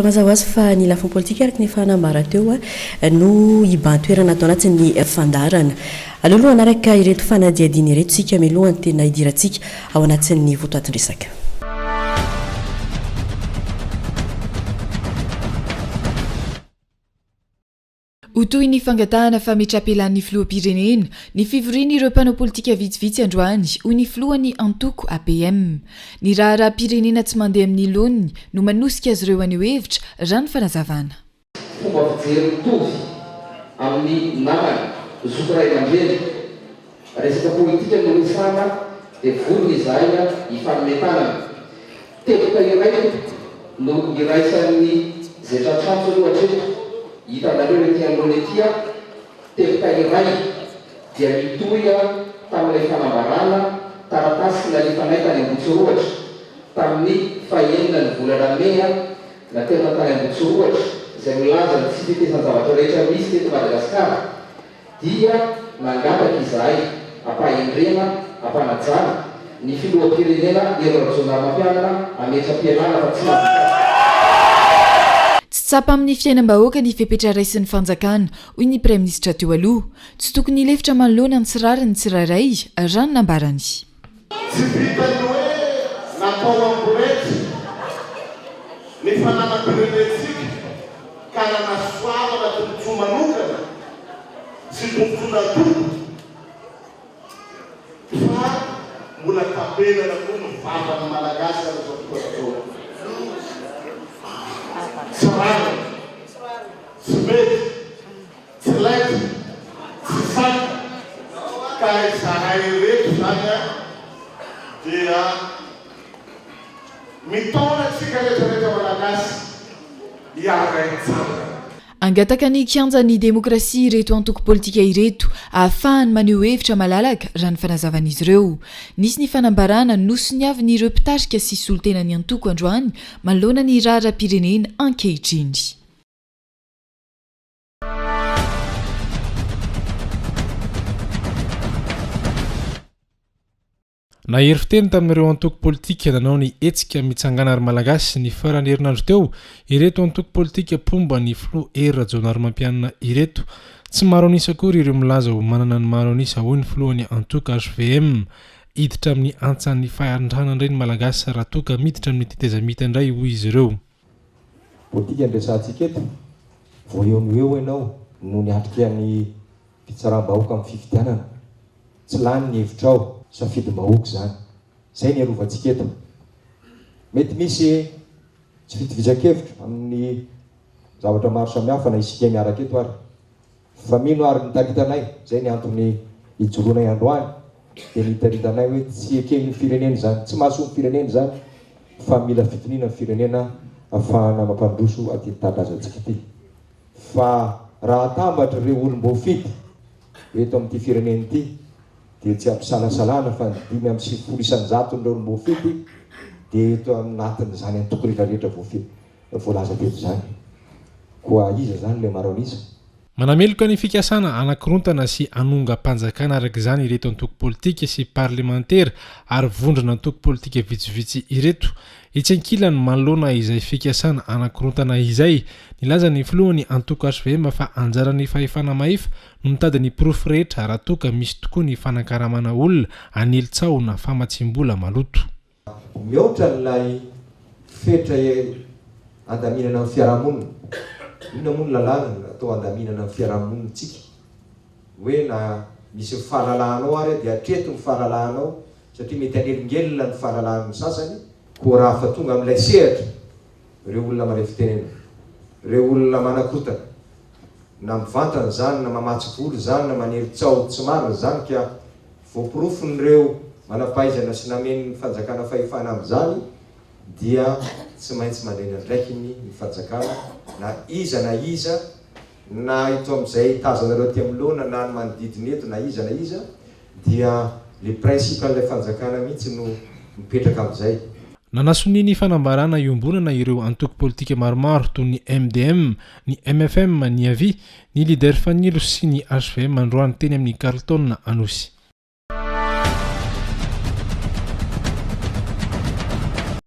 mazava azy fa ny lafiny politika araky ny fanambara teo no iban-toerana atao anatin'ny fandarana aloha anaraka ireto fanadiadina ireto sika milohany tena idiratsika ao anatin'ny votoatindresaka. Ho toy ny fangatahana fametrapelan'ny filoham-pirenena ny fivoriana ireo mpanao politika vitsivitsy androany ho ny filohany antoko APM. Ny raharaham-pirenena tsy mandeha amin'ny laoniny no manosika azy ireo anio hevitra raha ny fanazavana. Fomba fijery mitovy amin'ny namana zoko ray aman-dreny resaka politika no resana dia volony izahay ifanometanana. Teboka iray no iraisan'ny zay tratrantsy aloha hitanareo ety anoloana etya teboka iray dia mitohy tamin'ilay fanambarana taratasy nalefanaitany Ambotsoroatra tamin'ny fahaenina ny volana Mey na tena tany Ambotsoroatra izay milaza ny tsy fitezan-zavatra rehetra misy teto Madagasikara dia nangataka izahay ampahendrena ampanajana ny filoham-pirenena Rajaonarimampianina ametra-pianana fa tsy tsapa amin'ny fiainam-bahoaka ny fepetraraisin'ny fanjakana hoy ny Prime Ministra teo aloha tsy tokony hilefitra manoloana ny tsirariny tsirairay raha ny nambarany. Tsy vitany hoe natao amborety ny fananam-pirenentsika ka nanasoavana tombotsoa manokana sy tombotsoana tompo fa mbola tapenana koa ny vatany malagasy amin'izao fotoana izao. Tsy rano, tsy mety, tsy laity, tsy saka ka izahay reto zany dia mitaona tsika rehetrarehetra malagasy hiara-tsara. Angataka ny kianjan'ny demokrasia ireto antoko politika ireto ahafahany maneho hevitra malalaka raha ny fanazavan'izy ireo. Nisy ny fanambarana nosony avy ny ireo mpitarika sy solotena ny antoko androany manoloana ny raharaham-pirenena ankehitriny. Nahery fiteny tamin'ireo antoko politika nanao ny hetsika mitsangana ary malagasy ny farany herinandro teo ireto antoko politika pomba ny filoha Rajaonarimampianina ireto tsy maro anisa akory ireo milaza ho manana ny maro anisa hoy ny filohany antoko HVM hiditra amin'ny antsan'ny fahandrana indray ny malagasy raha toka miditra amin'ny tetezamita indray hoy izy ireo. Politika andresantsika eto vao eo ianao no niatrika ny fitsaram-bahoaka amin'ny fifidianana tsy lany ny hevitrao safidy-bahoaka zany zay ny arovantsika eto. Mety misy tsy fitovizan-kevitra amin'ny zavatra maro samihafa na isika miaraka eto ary fa mino ary nitaritanay zay ny antony hijoroanay androany dia nitaritanay hoe tsy eken'ny firenena zany tsy mahasoa firenena zany fa mila fitoniana ny firenena ahafahana mampandroso aty talazantsika ity. Fa raha atambatra ireo olom-boafidy eto amin'ity firenena ity dia tsy ampisalasalana fa 5,7 ireo olom-boafidy dia eto anatin'izany antoko rehetrarehetra voalaza teto zany koa iza zany ilay maro anisa. Manameloka ny fikasana anakirontana sy anonga-panjakana araka izany ireto antoko politika sy parlementaire ary vondrona antoko politika vitsivitsy ireto etsy ankilany manoloana izay fikasana anakirontana izay nilaza ny filohany antoko HVM fa anjarany fahefana mahaifa no mitady ny porofo rehetra raha toka misy tokoa ny fanankaramana olona anelitsao na famatsim-bola maloto. Mihoatra n'ilay fetra andaminana amin'ny fiarahamonina ina moa ny lalàna atao andaminana amin'ny fiarahamonitsika hoe na misy fahalalanao ary dia atreto ny fahalalanao satria mety anelingelina ny fahalalan'ny sasany koa raha fa tonga amin'ilay sehatra ireo olona mahay fitenena ireo olona manakorotana na mivantana zany na mamatsy volo zany na manery-tsao tsy marina zany ka voaporofon'ireo manampahaizana sy nameny fanjakana fahefana amin'izany dia tsy maintsy mandrena ndraikiny ny fanjakana na iza na ito amin'izay tazanareo aty amin'ny loana na ny manodidina eto na iza dia le principal fanjakana mihitsy no mipetraka amin'izay. Nanasony ny fanambarana iombonana ireo antoko politika maromaro toy ny MDM, ny MFM, ny AVI, ny leader fanilo sy ny HVM androany teny amin'ny Carlton Anosy.